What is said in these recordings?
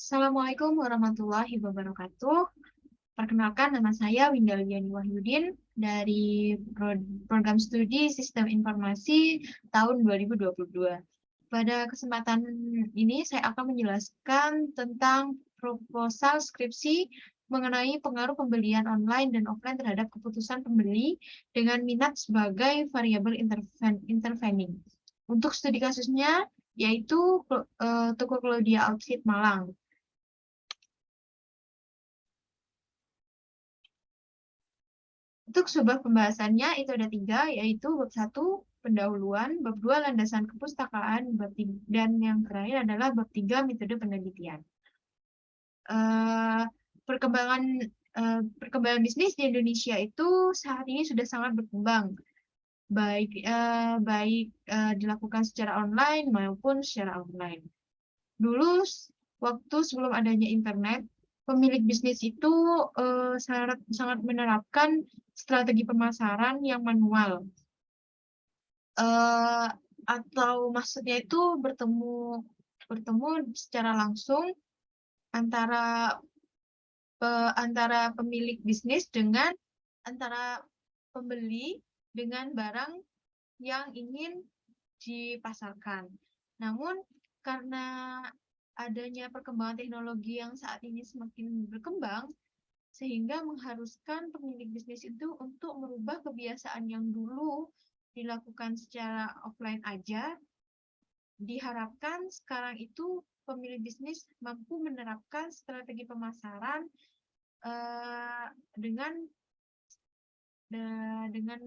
Assalamualaikum warahmatullahi wabarakatuh. Perkenalkan, nama saya Winda Liani Wahyudin dari Program Studi Sistem Informasi tahun 2022. Pada kesempatan ini saya akan menjelaskan tentang proposal skripsi mengenai pengaruh pembelian online dan offline terhadap keputusan pembeli dengan minat sebagai variabel intervening. Untuk studi kasusnya yaitu Toko Claudia Outfit Malang. Untuk sebuah pembahasannya itu ada 3, yaitu bab 1, pendahuluan, bab 2, landasan kepustakaan, dan yang terakhir adalah bab 3, metode penelitian. Perkembangan bisnis di Indonesia itu saat ini sudah sangat berkembang, baik dilakukan secara online maupun secara offline. Dulu, waktu sebelum adanya internet, pemilik bisnis itu sangat menerapkan strategi pemasaran yang manual, atau maksudnya itu bertemu secara langsung antara pemilik bisnis dengan antara pembeli dengan barang yang ingin dipasarkan. Namun karena adanya perkembangan teknologi yang saat ini semakin berkembang, sehingga mengharuskan pemilik bisnis itu untuk merubah kebiasaan yang dulu dilakukan secara offline aja. Diharapkan sekarang itu pemilik bisnis mampu menerapkan strategi pemasaran dengan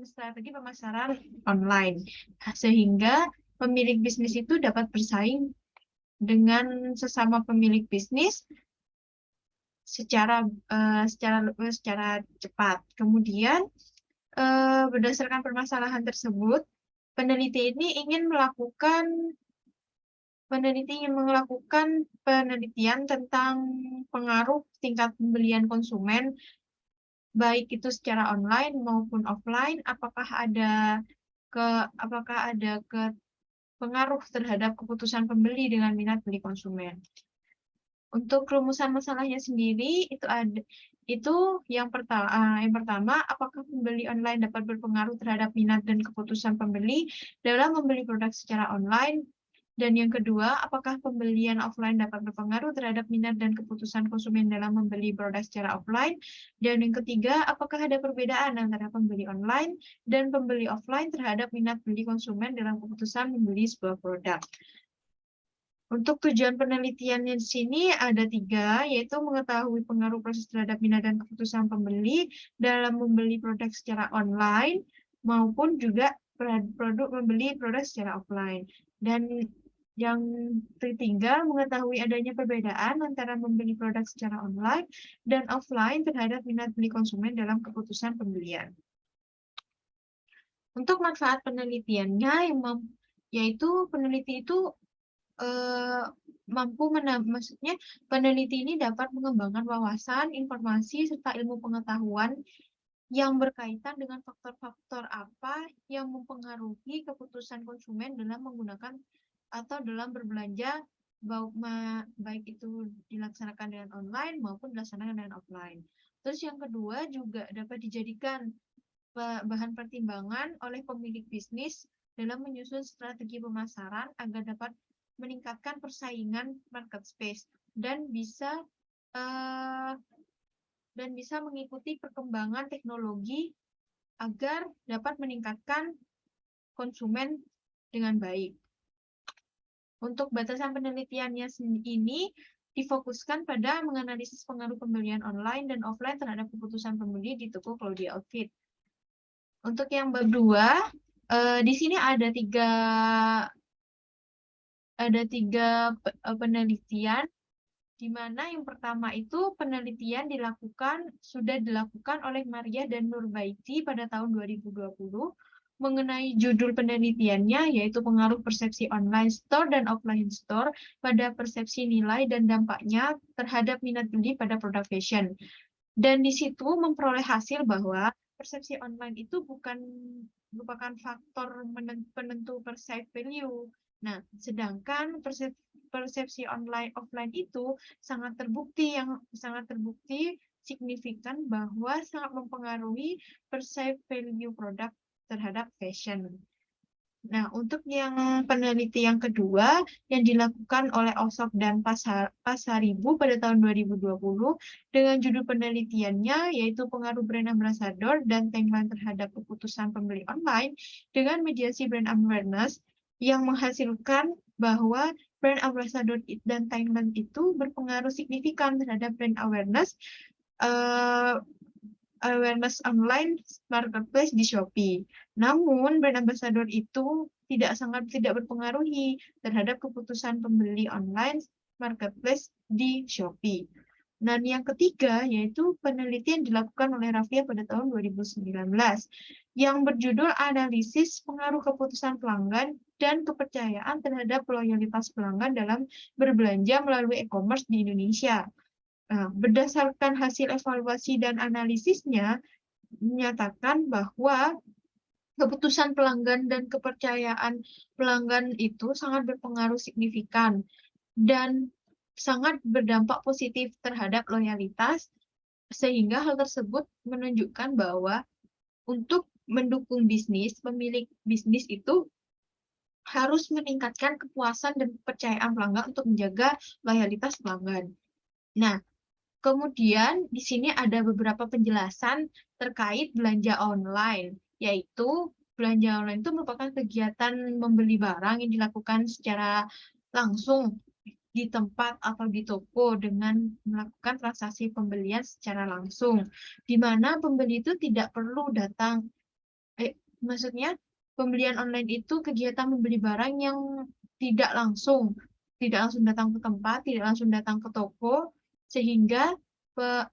strategi pemasaran online, sehingga pemilik bisnis itu dapat bersaing dengan sesama pemilik bisnis secara cepat. Kemudian berdasarkan permasalahan tersebut, peneliti ingin melakukan penelitian tentang pengaruh tingkat pembelian konsumen, baik itu secara online maupun offline. Apakah ada pengaruh terhadap keputusan pembeli dengan minat beli konsumen. Untuk rumusan masalahnya sendiri itu yang pertama, apakah pembeli online dapat berpengaruh terhadap minat dan keputusan pembeli dalam membeli produk secara online? Dan yang kedua, apakah pembelian offline dapat berpengaruh terhadap minat dan keputusan konsumen dalam membeli produk secara offline? Dan yang ketiga, apakah ada perbedaan antara pembeli online dan pembeli offline terhadap minat beli konsumen dalam keputusan membeli sebuah produk? Untuk tujuan penelitiannya di sini ada 3, yaitu mengetahui pengaruh proses terhadap minat dan keputusan pembeli dalam membeli produk secara online maupun juga membeli produk secara offline. Dan yang ketiga, mengetahui adanya perbedaan antara membeli produk secara online dan offline terhadap minat beli konsumen dalam keputusan pembelian. Untuk manfaat penelitiannya, yaitu peneliti itu maksudnya peneliti ini dapat mengembangkan wawasan, informasi, serta ilmu pengetahuan yang berkaitan dengan faktor-faktor apa yang mempengaruhi keputusan konsumen dalam menggunakan atau dalam berbelanja, baik itu dilaksanakan dengan online maupun dilaksanakan dengan offline. Terus yang kedua juga dapat dijadikan bahan pertimbangan oleh pemilik bisnis dalam menyusun strategi pemasaran agar dapat meningkatkan persaingan market space dan bisa mengikuti perkembangan teknologi agar dapat meningkatkan konsumen dengan baik. Untuk batasan penelitiannya ini difokuskan pada menganalisis pengaruh pembelian online dan offline terhadap keputusan pembeli di toko Claudia Outfit. Untuk yang bab 2, di sini ada tiga penelitian, di mana yang pertama itu penelitian sudah dilakukan oleh Maria dan Nurbaiti pada tahun 2020 mengenai judul penelitiannya, yaitu pengaruh persepsi online store dan offline store pada persepsi nilai dan dampaknya terhadap minat beli pada produk fashion. Dan di situ memperoleh hasil bahwa persepsi online itu merupakan faktor penentu perceived value. Nah, sedangkan persepsi online offline itu sangat terbukti signifikan bahwa sangat mempengaruhi perceived value produk terhadap fashion. Nah, untuk yang peneliti yang kedua yang dilakukan oleh Osok dan Pasaribu pada tahun 2020 dengan judul penelitiannya yaitu pengaruh brand ambassador dan tagline terhadap keputusan pembeli online dengan mediasi brand awareness yang menghasilkan bahwa brand ambassador dan tagline itu berpengaruh signifikan terhadap brand awareness online marketplace di Shopee. Namun, brand ambassador itu tidak berpengaruhi terhadap keputusan pembeli online marketplace di Shopee. Dan yang ketiga yaitu penelitian dilakukan oleh Raffia pada tahun 2019 yang berjudul Analisis Pengaruh Keputusan Pelanggan dan Kepercayaan terhadap Loyalitas Pelanggan dalam Berbelanja Melalui E-commerce di Indonesia. Nah, berdasarkan hasil evaluasi dan analisisnya, menyatakan bahwa keputusan pelanggan dan kepercayaan pelanggan itu sangat berpengaruh signifikan dan sangat berdampak positif terhadap loyalitas, sehingga hal tersebut menunjukkan bahwa untuk mendukung bisnis, pemilik bisnis itu harus meningkatkan kepuasan dan kepercayaan pelanggan untuk menjaga loyalitas pelanggan. Nah, kemudian di sini ada beberapa penjelasan terkait belanja online, yaitu belanja online itu merupakan kegiatan membeli barang yang dilakukan secara langsung di tempat atau di toko dengan melakukan transaksi pembelian secara langsung, di mana pembeli itu tidak perlu datang, maksudnya pembelian online itu kegiatan membeli barang yang tidak langsung datang ke tempat, tidak langsung datang ke toko, sehingga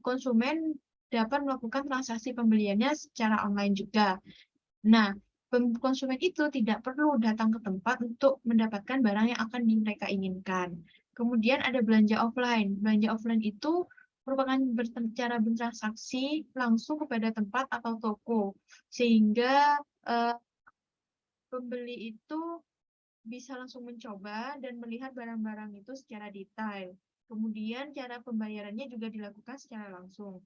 konsumen dapat melakukan transaksi pembeliannya secara online juga. Nah, konsumen itu tidak perlu datang ke tempat untuk mendapatkan barang yang akan mereka inginkan. Kemudian ada belanja offline. Belanja offline itu merupakan cara bertransaksi langsung kepada tempat atau toko, sehingga pembeli itu bisa langsung mencoba dan melihat barang-barang itu secara detail. Kemudian cara pembayarannya juga dilakukan secara langsung.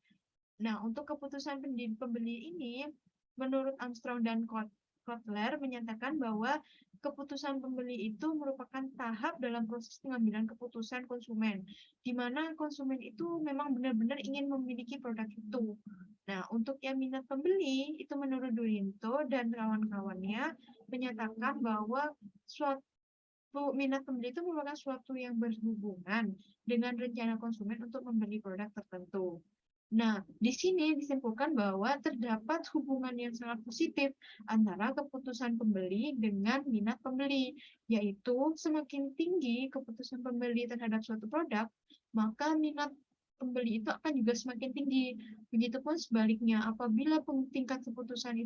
Nah, untuk keputusan pembeli ini, menurut Armstrong dan Kotler menyatakan bahwa keputusan pembeli itu merupakan tahap dalam proses pengambilan keputusan konsumen, di mana konsumen itu memang benar-benar ingin memiliki produk itu. Nah, untuk yang minat pembeli, itu menurut Durinto dan kawan-kawannya menyatakan bahwa suatu minat pembeli itu merupakan suatu yang berhubungan dengan rencana konsumen untuk membeli produk tertentu. Nah, di sini disimpulkan bahwa terdapat hubungan yang sangat positif antara keputusan pembeli dengan minat pembeli, yaitu semakin tinggi keputusan pembeli terhadap suatu produk, maka minat pembeli itu akan juga semakin tinggi. Begitupun sebaliknya, apabila tingkat keputusan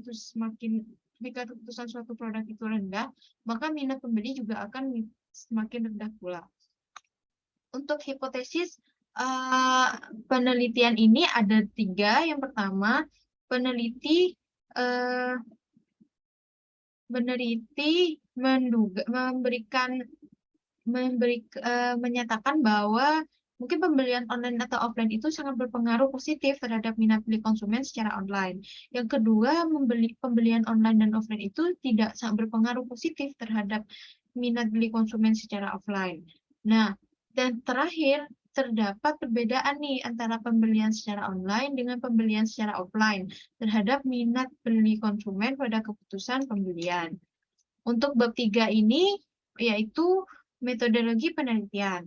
suatu produk itu rendah, maka minat pembeli juga akan semakin rendah pula. Untuk hipotesis penelitian ini ada 3. Yang pertama, peneliti menyatakan bahwa mungkin pembelian online atau offline itu sangat berpengaruh positif terhadap minat beli konsumen secara online. Yang kedua, pembelian online dan offline itu tidak sangat berpengaruh positif terhadap minat beli konsumen secara offline. Nah, dan terakhir, terdapat perbedaan nih antara pembelian secara online dengan pembelian secara offline terhadap minat beli konsumen pada keputusan pembelian. Untuk bab 3 ini yaitu metodologi penelitian.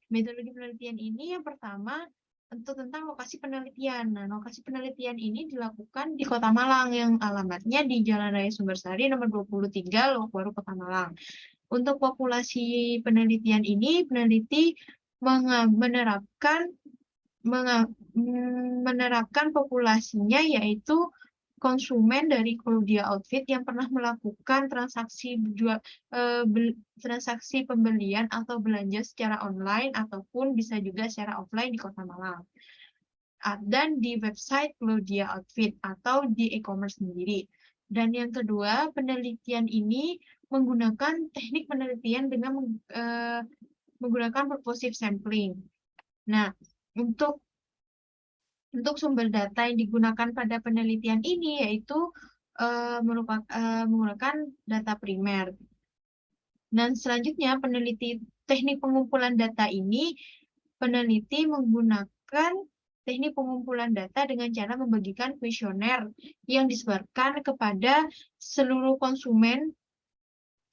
Metodologi penelitian ini yang pertama tentang lokasi penelitian. Nah, lokasi penelitian ini dilakukan di Kota Malang yang alamatnya di Jalan Raya Sumbersari nomor 23 Lok Baru Kota Malang. Untuk populasi penelitian ini, peneliti menerapkan populasinya yaitu konsumen dari Claudia Outfit yang pernah melakukan transaksi pembelian atau belanja secara online ataupun bisa juga secara offline di Kota Malang. Dan di website Claudia Outfit atau di e-commerce sendiri. Dan yang kedua, penelitian ini menggunakan teknik penelitian dengan menggunakan purposive sampling. Nah, untuk sumber data yang digunakan pada penelitian ini yaitu menggunakan data primer. Dan selanjutnya teknik pengumpulan data ini, peneliti menggunakan teknik pengumpulan data dengan cara membagikan kuesioner yang disebarkan kepada seluruh konsumen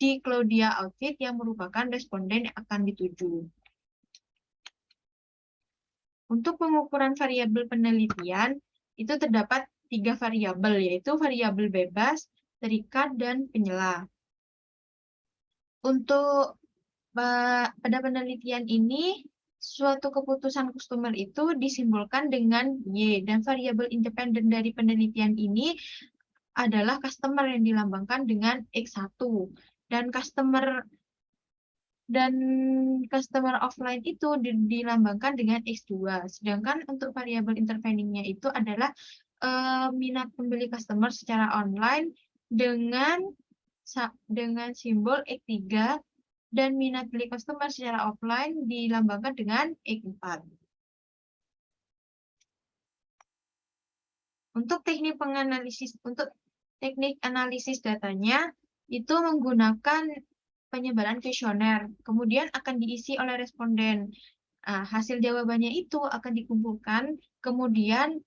di Cloudia Outfit yang merupakan responden yang akan dituju. Untuk pengukuran variabel penelitian, itu terdapat 3 variabel, yaitu variabel bebas, terikat, dan penyela. Untuk pada penelitian ini, suatu keputusan customer itu disimbolkan dengan Y, dan variabel independen dari penelitian ini adalah customer yang dilambangkan dengan X1, dan customer offline itu dilambangkan dengan X2. Sedangkan untuk variabel interveningnya itu adalah minat pembeli customer secara online dengan simbol X3, dan minat beli customer secara offline dilambangkan dengan X4. Untuk teknik analisis datanya itu menggunakan penyebaran kuesioner, kemudian akan diisi oleh responden. Hasil jawabannya itu akan dikumpulkan, kemudian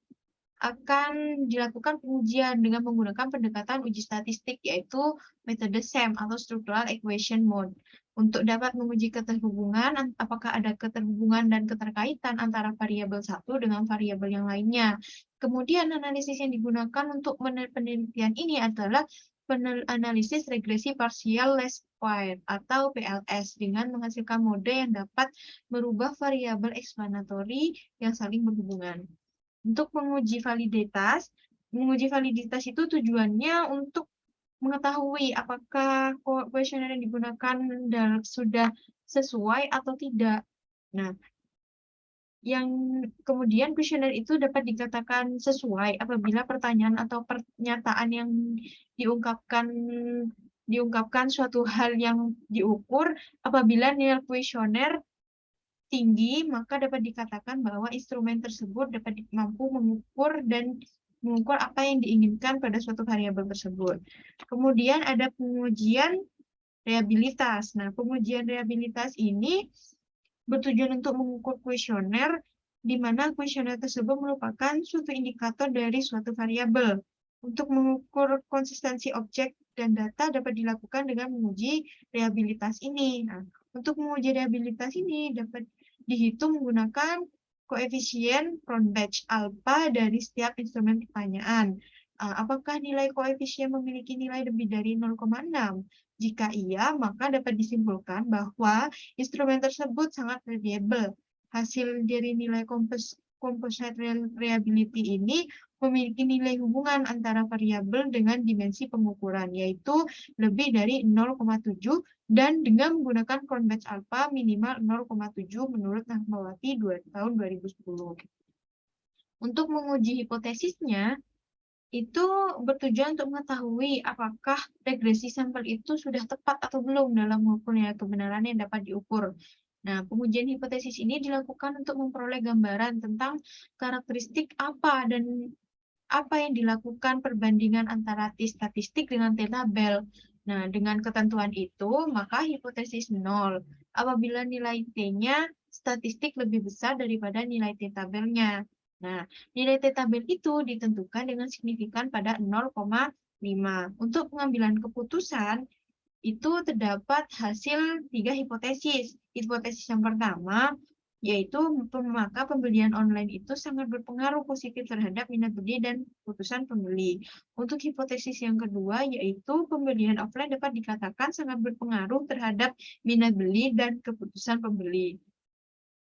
akan dilakukan pengujian dengan menggunakan pendekatan uji statistik, yaitu metode SEM atau Structural Equation Mode. Untuk dapat menguji keterhubungan, apakah ada keterhubungan dan keterkaitan antara variabel satu dengan variabel yang lainnya. Kemudian analisis yang digunakan untuk penelitian ini adalah analisis regresi partial least square atau PLS dengan menghasilkan mode yang dapat merubah variabel explanatory yang saling berhubungan. Untuk menguji validitas itu tujuannya untuk mengetahui apakah kuesioner yang digunakan sudah sesuai atau tidak. Nah, yang kemudian kuesioner itu dapat dikatakan sesuai apabila pertanyaan atau pernyataan yang diungkapkan suatu hal yang diukur. Apabila nilai kuesioner tinggi, maka dapat dikatakan bahwa instrumen tersebut dapat mampu mengukur apa yang diinginkan pada suatu variabel tersebut. Kemudian ada pengujian reliabilitas. Nah, pengujian reliabilitas ini bertujuan untuk mengukur kuesioner, di mana kuesioner tersebut merupakan suatu indikator dari suatu variabel. Untuk mengukur konsistensi objek dan data dapat dilakukan dengan menguji reliabilitas ini. Nah, untuk menguji reliabilitas ini dapat dihitung menggunakan koefisien Cronbach alpha dari setiap instrumen pertanyaan. Apakah nilai koefisien memiliki nilai lebih dari 0,6? Jika iya, maka dapat disimpulkan bahwa instrumen tersebut sangat reliable. Hasil dari nilai composite reliability ini memiliki nilai hubungan antara variabel dengan dimensi pengukuran, yaitu lebih dari 0,7 dan dengan menggunakan Cronbach alpha minimal 0,7 menurut Nahmawati tahun 2010. Untuk menguji hipotesisnya, itu bertujuan untuk mengetahui apakah regresi sampel itu sudah tepat atau belum dalam mengukur nilai kebenaran yang dapat diukur. Nah, pengujian hipotesis ini dilakukan untuk memperoleh gambaran tentang karakteristik apa yang dilakukan perbandingan antara t-statistik dengan t-tabel. Nah, dengan ketentuan itu, maka hipotesis 0 apabila nilai t-nya statistik lebih besar daripada nilai t-tabelnya. Nah, nilai t-tabel itu ditentukan dengan signifikan pada 0,5. Untuk pengambilan keputusan, itu terdapat hasil 3 hipotesis. Hipotesis yang pertama, yaitu maka pembelian online itu sangat berpengaruh positif terhadap minat beli dan keputusan pembeli. Untuk hipotesis yang kedua, yaitu pembelian offline dapat dikatakan sangat berpengaruh terhadap minat beli dan keputusan pembeli.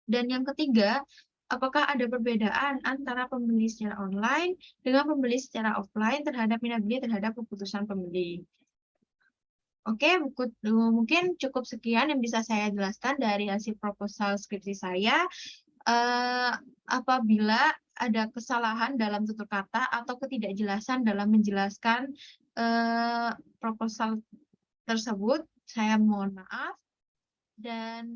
Dan yang ketiga, apakah ada perbedaan antara pembeli secara online dengan pembeli secara offline terhadap minat beli terhadap keputusan pembeli. Oke, mungkin cukup sekian yang bisa saya jelaskan dari hasil proposal skripsi saya. Apabila ada kesalahan dalam tutur kata atau ketidakjelasan dalam menjelaskan proposal tersebut, saya mohon maaf. Dan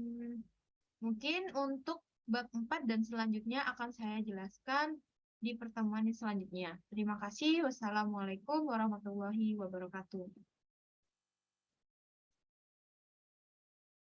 Mungkin untuk bab 4 dan selanjutnya akan saya jelaskan di pertemuan selanjutnya. Terima kasih. Wassalamualaikum warahmatullahi wabarakatuh.